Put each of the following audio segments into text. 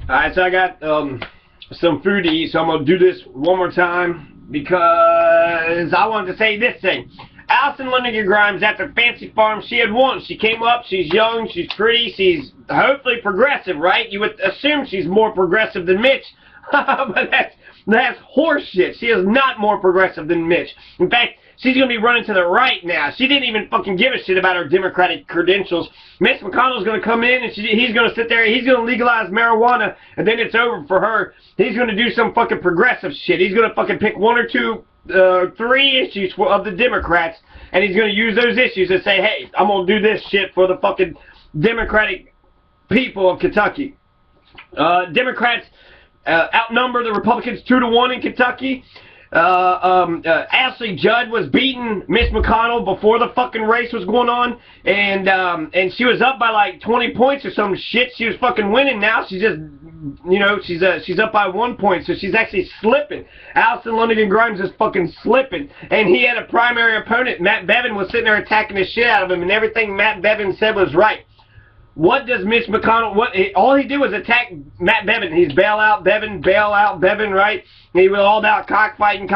Alright, so I got some food to eat, so I'm going to do this one more time because I wanted to say this thing. Alison Lundergan Grimes at the fancy farm, she had won. She came up, she's young, she's pretty, she's hopefully progressive, right? You would assume she's more progressive than Mitch, but that's horseshit. She is not more progressive than Mitch. In fact, she's going to be running to the right now. She didn't even fucking give a shit about her Democratic credentials. Mitch McConnell's going to come in and he's going to sit there, he's going to legalize marijuana, and then it's over for her. He's going to do some fucking progressive shit. He's going to fucking pick one or two, three issues of the Democrats, and he's going to use those issues to say, hey, I'm going to do this shit for the fucking Democratic people of Kentucky. Democrats outnumber the Republicans 2-1 in Kentucky. Ashley Judd was beating Mitch McConnell before the fucking race was going on, and she was up by like 20 points or some shit. She was fucking winning. Now she's just, you know, she's up by 1 point, so she's actually slipping. Alison Lundergan Grimes is fucking slipping, and he had a primary opponent. Matt Bevin was sitting there attacking the shit out of him, and everything Matt Bevin said was right. What does Mitch McConnell, all he did was attack Matt Bevin. He's bail out Bevin, right? He was all about cockfighting,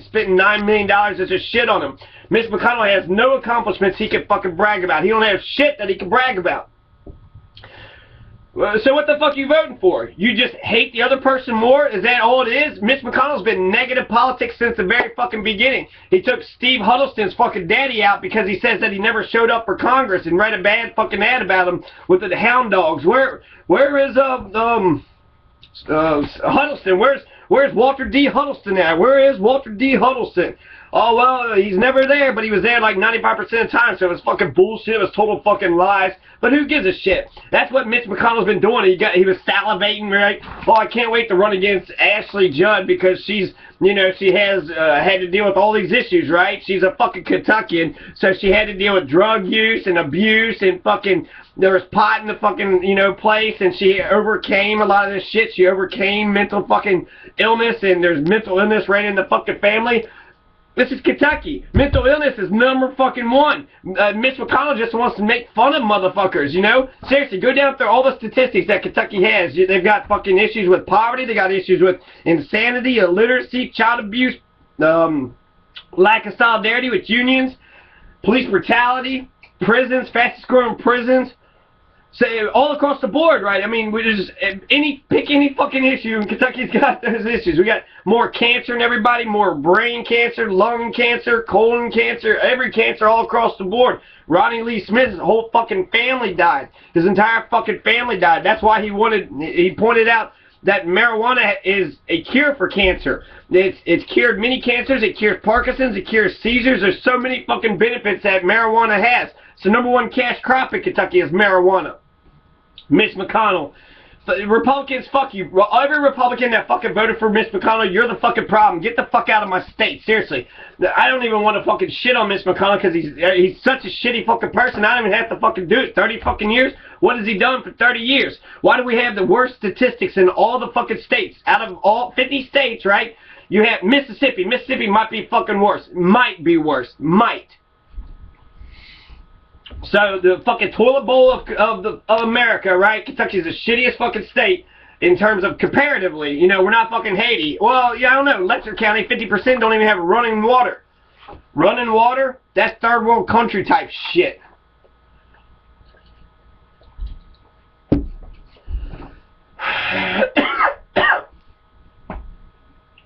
spitting $9 million as a shit on him. Mitch McConnell has no accomplishments he can fucking brag about. He don't have shit that he can brag about. So what the fuck are you voting for? You just hate the other person more? Is that all it is? Mitch McConnell's been negative politics since the very fucking beginning. He took Steve Huddleston's fucking daddy out because he says that he never showed up for Congress and write a bad fucking ad about him with the hound dogs. Where is Huddleston? Where's Walter D. Huddleston at? Where is Walter D. Huddleston? Oh, well, he's never there, but he was there like 95% of the time, so it was fucking bullshit. It was total fucking lies. But who gives a shit? That's what Mitch McConnell's been doing. He was salivating, right? Oh, I can't wait to run against Ashley Judd because she's, you know, she has had to deal with all these issues, right? She's a fucking Kentuckian, so she had to deal with drug use and abuse and fucking, there was pot in the fucking, you know, place, and she overcame a lot of this shit. She overcame mental fucking illness, and there's mental illness right in the fucking family. This is Kentucky. Mental illness is number fucking one. Mitch McConnell just wants to make fun of motherfuckers, you know? Seriously, go down through all the statistics that Kentucky has. They've got fucking issues with poverty. They got issues with insanity, illiteracy, child abuse, lack of solidarity with unions, police brutality, prisons, fastest growing prisons. So all across the board, right? I mean, we just pick any fucking issue, and Kentucky's got those issues. We got more cancer in everybody, more brain cancer, lung cancer, colon cancer, every cancer all across the board. Ronnie Lee Smith's whole fucking family died. His entire fucking family died. That's why he pointed out that marijuana is a cure for cancer. It's cured many cancers. It cures Parkinson's. It cures seizures. There's so many fucking benefits that marijuana has. So number one cash crop in Kentucky is marijuana. Mitch McConnell. Republicans, fuck you. Every Republican that fucking voted for Mitch McConnell, you're the fucking problem. Get the fuck out of my state. Seriously. I don't even want to fucking shit on Mitch McConnell because he's such a shitty fucking person. I don't even have to fucking do it. 30 fucking years? What has he done for 30 years? Why do we have the worst statistics in all the fucking states? Out of all 50 states, right? You have Mississippi. Mississippi might be fucking worse. Might be worse. Might. So the fucking toilet bowl of America, right? Kentucky's the shittiest fucking state in terms of comparatively. You know, we're not fucking Haiti. Well, yeah, I don't know. Letcher County, 50% don't even have running water. Running water? That's third world country type shit.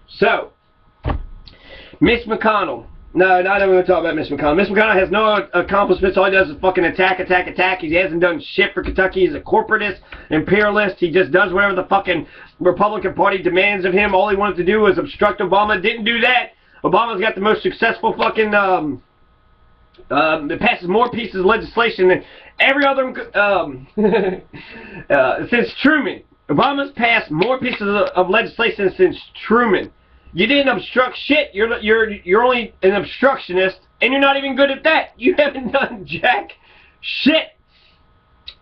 So, Mitch McConnell. No, I don't want to talk about Mitch McConnell. Mitch McConnell has no accomplishments. All he does is fucking attack. He hasn't done shit for Kentucky. He's a corporatist, imperialist. He just does whatever the fucking Republican Party demands of him. All he wanted to do was obstruct Obama. Didn't do that. Obama's got the most successful fucking, it passes more pieces of legislation than every other, since Truman. Obama's passed more pieces of legislation since Truman. You didn't obstruct shit. You're only an obstructionist, and you're not even good at that. You haven't done jack shit.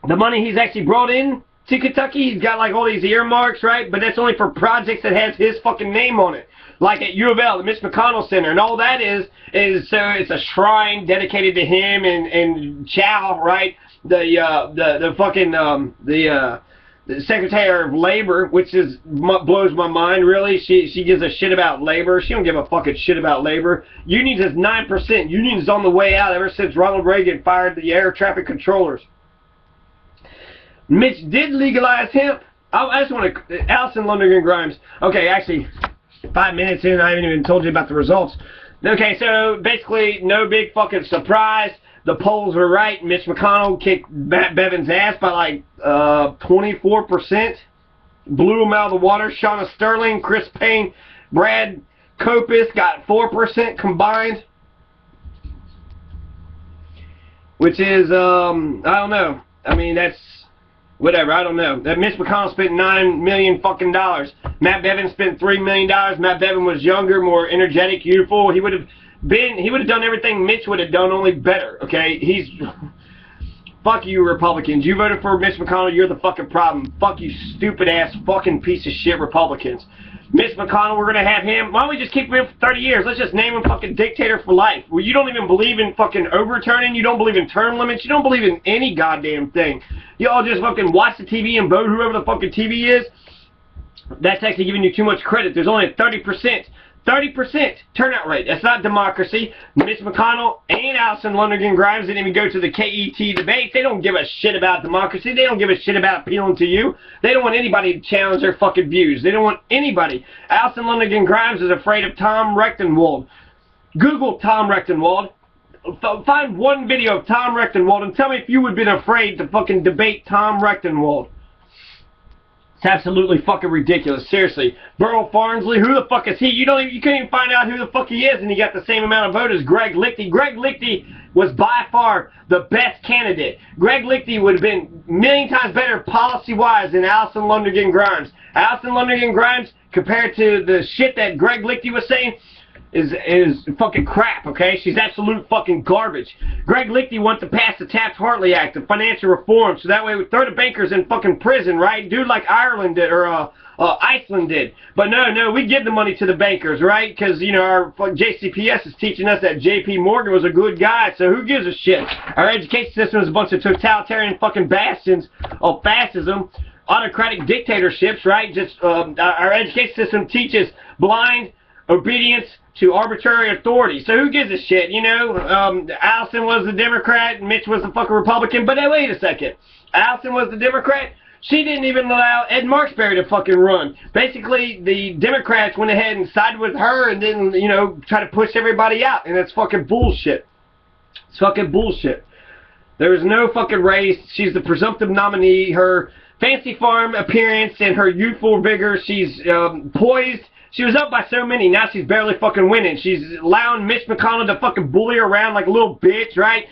The money he's actually brought in to Kentucky, he's got like all these earmarks, right? But that's only for projects that has his fucking name on it. Like at U of L, the Mitch McConnell Center, and all that is so it's a shrine dedicated to him and Chow, right? The fucking the Secretary of Labor, which blows my mind, really. She gives a shit about labor. She don't give a fucking shit about labor. Unions is 9%. Unions on the way out ever since Ronald Reagan fired the air traffic controllers. Mitch did legalize hemp. I just want to... Alison Lundergan Grimes. Okay, actually, 5 minutes in, I haven't even told you about the results. Okay, so basically, no big fucking surprise. The polls were right. Mitch McConnell kicked Matt Bevin's ass by like 24%. Blew him out of the water. Shauna Sterling, Chris Payne, Brad Copus got 4% combined. Which is, I don't know. I mean, that's... whatever, I don't know. That Mitch McConnell spent $9 million fucking dollars. Matt Bevin spent $3 million. Matt Bevin was younger, more energetic, youthful. He would have done everything Mitch would have done, only better. Okay, fuck you, Republicans. You voted for Mitch McConnell. You're the fucking problem. Fuck you, stupid ass fucking piece of shit Republicans. Mitch McConnell, we're gonna have him. Why don't we just keep him for 30 years? Let's just name him fucking dictator for life. Well, you don't even believe in fucking overturning. You don't believe in term limits. You don't believe in any goddamn thing. You all just fucking watch the TV and vote whoever the fucking TV is. That's actually giving you too much credit. There's only a 30% turnout rate. That's not democracy. Mitch McConnell and Alison Lundergan Grimes didn't even go to the KET debate. They don't give a shit about democracy. They don't give a shit about appealing to you. They don't want anybody to challenge their fucking views. They don't want anybody. Alison Lundergan Grimes is afraid of Tom Rechtenwald. Google Tom Rechtenwald. Find one video of Tom Rechtenwald and tell me if you would have been afraid to fucking debate Tom Rechtenwald. It's absolutely fucking ridiculous. Seriously. Burl Farnsley, who the fuck is he? You couldn't even find out who the fuck he is, and he got the same amount of vote as Greg Leichty. Greg Leichty was by far the best candidate. Greg Leichty would have been a million times better policy-wise than Alison Lundergan Grimes. Alison Lundergan Grimes, compared to the shit that Greg Leichty was saying, is fucking crap, okay? She's absolute fucking garbage. Greg Leichty wants to pass the Taft-Hartley Act of financial reform, so that way we throw the bankers in fucking prison, right? Dude like Ireland did, or Iceland did. But no, we give the money to the bankers, right? Because, you know, our JCPS is teaching us that J.P. Morgan was a good guy, so who gives a shit? Our education system is a bunch of totalitarian fucking bastions of fascism, autocratic dictatorships, right? Just our education system teaches blind obedience to arbitrary authority. So who gives a shit, you know? Alison was the Democrat, Mitch was the fucking Republican, but hey, wait a second. Alison was the Democrat. She didn't even allow Ed Marksberry to fucking run. Basically, the Democrats went ahead and sided with her and then, you know, try to push everybody out, and that's fucking bullshit. It's fucking bullshit. There is no fucking race. She's the presumptive nominee. Her fancy farm appearance and her youthful vigor, she's poised. She was up by so many, now she's barely fucking winning. She's allowing Mitch McConnell to fucking bully her around like a little bitch, right?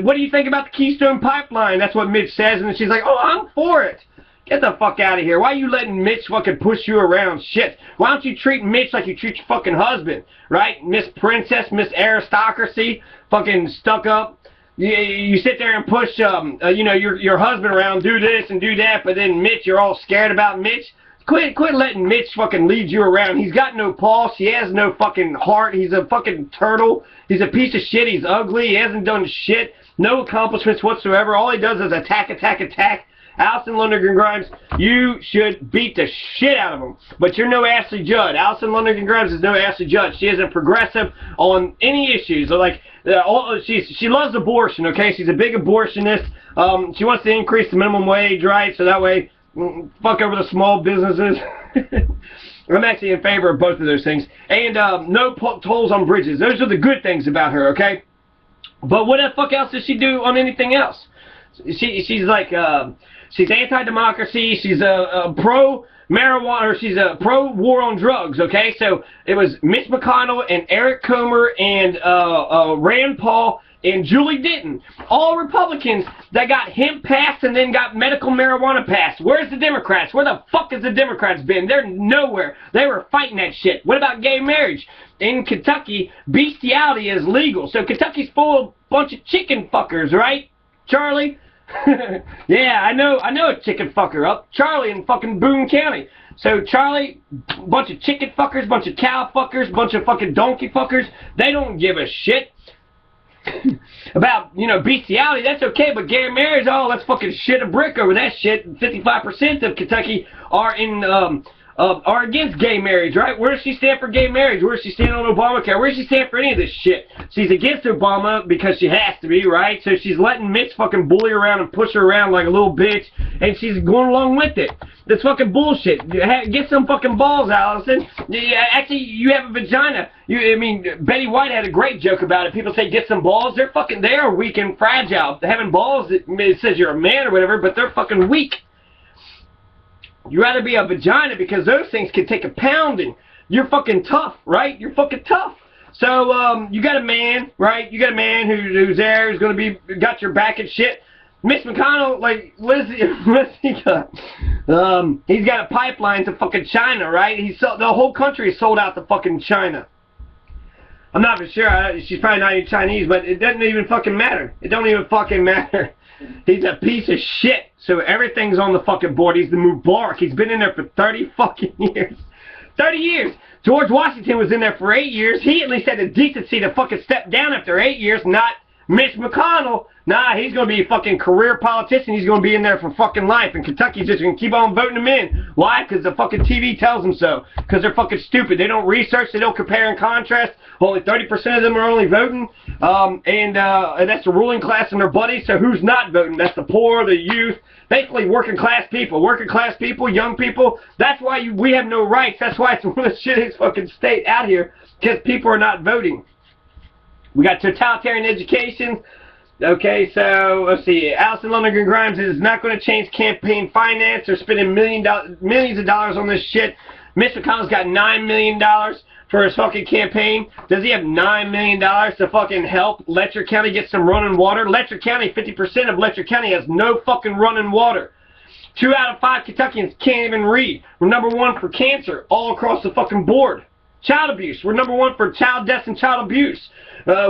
What do you think about the Keystone Pipeline? That's what Mitch says, and she's like, oh, I'm for it. Get the fuck out of here. Why are you letting Mitch fucking push you around? Shit. Why don't you treat Mitch like you treat your fucking husband, right? Miss Princess, Miss Aristocracy, fucking stuck up. You sit there and push, you know, your husband around, do this and do that, but then Mitch, you're all scared about Mitch. Quit letting Mitch fucking lead you around. He's got no pulse. He has no fucking heart. He's a fucking turtle. He's a piece of shit. He's ugly. He hasn't done shit. No accomplishments whatsoever. All he does is attack. Alison Lundergan Grimes, you should beat the shit out of him. But you're no Ashley Judd. Alison Lundergan Grimes is no Ashley Judd. She isn't progressive on any issues. Like, she loves abortion, okay? She's a big abortionist. She wants to increase the minimum wage, right? So that way, fuck over the small businesses. I'm actually in favor of both of those things. And no tolls on bridges. Those are the good things about her, okay? But what the fuck else does she do on anything else? She's like, she's anti-democracy. She's a pro-marijuana, or she's a pro-war on drugs, okay? So it was Mitch McConnell and Eric Comer and Rand Paul and Julie Denton, all Republicans that got hemp passed and then got medical marijuana passed. Where's the Democrats? Where the fuck has the Democrats been? They're nowhere. They were fighting that shit. What about gay marriage? In Kentucky, bestiality is legal. So Kentucky's full of a bunch of chicken fuckers, right, Charlie? Yeah, I know a chicken fucker up. Charlie in fucking Boone County. So Charlie, bunch of chicken fuckers, bunch of cow fuckers, bunch of fucking donkey fuckers. They don't give a shit. about, you know, bestiality, that's okay, but gay marriage, oh, let's fucking shit a brick over that shit. 55% of Kentucky are are against gay marriage, right? Where does she stand for gay marriage? Where does she stand on Obamacare? Where does she stand for any of this shit? She's against Obama because she has to be, right? So she's letting Mitch fucking bully her around and push her around like a little bitch, and she's going along with it. That's fucking bullshit. Get some fucking balls, Allison. Actually, you have a vagina. I mean, Betty White had a great joke about it. People say get some balls. They are weak and fragile. Having balls, it says you're a man or whatever, but they're fucking weak. You rather be a vagina because those things can take a pounding. You're fucking tough, right? You're fucking tough. So, you got a man, right? You got a man who's there, who's going to be, got your back and shit. Mitch McConnell, like, what's he got? He's got a pipeline to fucking China, right? The whole country is sold out to fucking China. I'm not for sure. She's probably not even Chinese, but it doesn't even fucking matter. It don't even fucking matter. He's a piece of shit. So everything's on the fucking board. He's the Mubarak. He's been in there for 30 fucking years. 30 years. George Washington was in there for 8 years. He at least had the decency to fucking step down after 8 years, not Mitch McConnell. Nah, he's going to be a fucking career politician. He's going to be in there for fucking life. And Kentucky's just going to keep on voting him in. Why? Because the fucking TV tells them so. Because they're fucking stupid. They don't research. They don't compare and contrast. Only 30% of them are only voting. And that's the ruling class and their buddies. So who's not voting? That's the poor, the youth. Basically working class people. Working class people, young people. That's why we have no rights. That's why it's one of the shittiest fucking state out here. Because people are not voting. We got totalitarian education. Okay, so let's see. Alison Lundergan Grimes is not going to change campaign finance. They're spending millions of dollars on this shit. Mitch McConnell's got $9 million for his fucking campaign. Does he have $9 million to fucking help Letcher County get some running water? Letcher County, 50% of Letcher County has no fucking running water. 2 out of 5 Kentuckians can't even read. We're #1 for cancer all across the fucking board. Child abuse. We're #1 for child deaths and child abuse.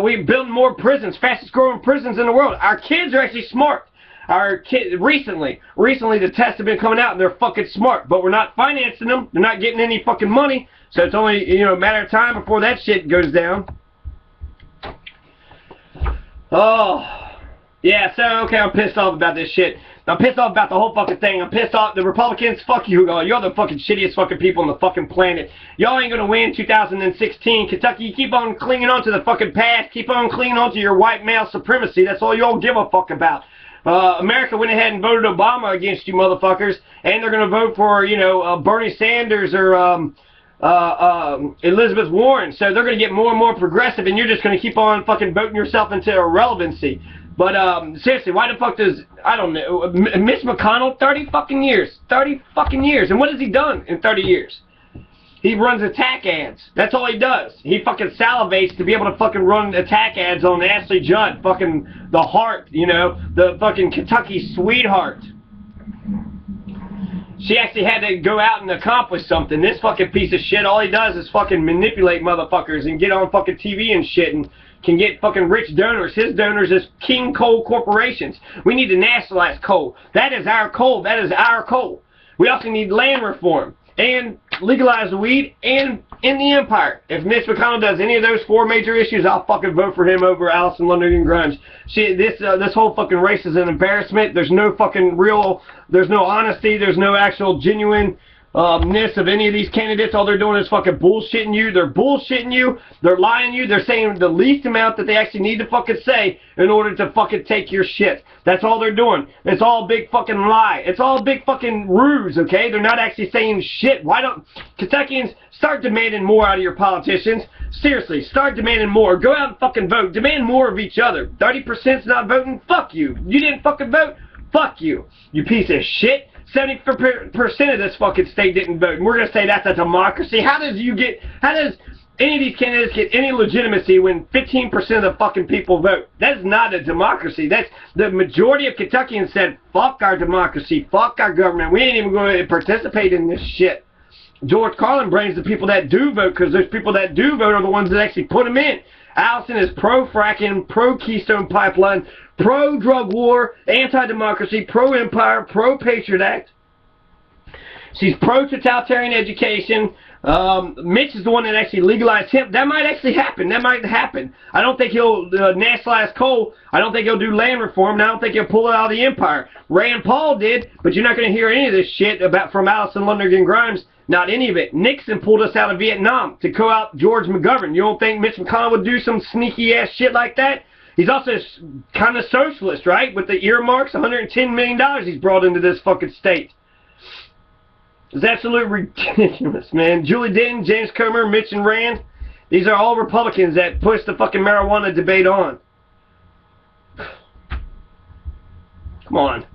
We've built more prisons, fastest growing prisons in the world. Our kids are actually smart. Our kids, recently the tests have been coming out and they're fucking smart, but we're not financing them. They're not getting any fucking money, so it's only, you know, a matter of time before that shit goes down. Oh, yeah, so, okay, I'm pissed off about this shit. I'm pissed off about the whole fucking thing. I'm pissed off. The Republicans, fuck you all. You're the fucking shittiest fucking people on the fucking planet. Y'all ain't gonna win 2016. Kentucky, you keep on clinging on to the fucking past. Keep on clinging on to your white male supremacy. That's all y'all give a fuck about. America went ahead and voted Obama against you motherfuckers. And they're gonna vote for, you know, Bernie Sanders or, Elizabeth Warren. So they're gonna get more and more progressive and you're just gonna keep on fucking voting yourself into irrelevancy. But, seriously, why the fuck does, I don't know, Mitch McConnell, 30 fucking years. 30 fucking years. And what has he done in 30 years? He runs attack ads. That's all he does. He fucking salivates to be able to fucking run attack ads on Ashley Judd, fucking the heart, you know, the fucking Kentucky sweetheart. She actually had to go out and accomplish something. This fucking piece of shit, all he does is fucking manipulate motherfuckers and get on fucking TV and shit and can get fucking rich donors. His donors is King Coal Corporations. We need to nationalize coal. That is our coal. That is our coal. We also need land reform and legalize the weed and in the empire. If Mitch McConnell does any of those 4 major issues, I'll fucking vote for him over Alison Lundergan Grimes. This whole fucking race is an embarrassment. There's no fucking there's no honesty. There's no actual genuine ness of any of these candidates. All they're doing is fucking bullshitting you. They're bullshitting you. They're lying to you. They're saying the least amount that they actually need to fucking say in order to fucking take your shit. That's all they're doing. It's all a big fucking lie. It's all a big fucking ruse, okay? They're not actually saying shit. Why don't Kentuckians start demanding more out of your politicians? Seriously, start demanding more. Go out and fucking vote. Demand more of each other. 30%'s not voting? Fuck you. You didn't fucking vote? Fuck you. You piece of shit. 70% of this fucking state didn't vote. And we're going to say that's a democracy. How does any of these candidates get any legitimacy when 15% of the fucking people vote? That's not a democracy. That's the majority of Kentuckians said, fuck our democracy, fuck our government. We ain't even going to participate in this shit. George Carlin blames the people that do vote because those people that do vote are the ones that actually put them in. Allison is pro-fracking, pro-Keystone pipeline, pro-drug war, anti-democracy, pro-empire, pro-Patriot Act. She's pro-totalitarian education, Mitch is the one that actually legalized hemp. That might actually happen. That might happen. I don't think he'll nationalize coal. I don't think he'll do land reform. And I don't think he'll pull it out of the empire. Rand Paul did, but you're not going to hear any of this shit from Alison Lundergan Grimes. Not any of it. Nixon pulled us out of Vietnam to co out George McGovern. You don't think Mitch McConnell would do some sneaky ass shit like that? He's also kind of socialist, right? With the earmarks, $110 million he's brought into this fucking state. It's absolutely ridiculous, man. Julie Denton, James Comer, Mitch and Rand. These are all Republicans that push the fucking marijuana debate on. Come on.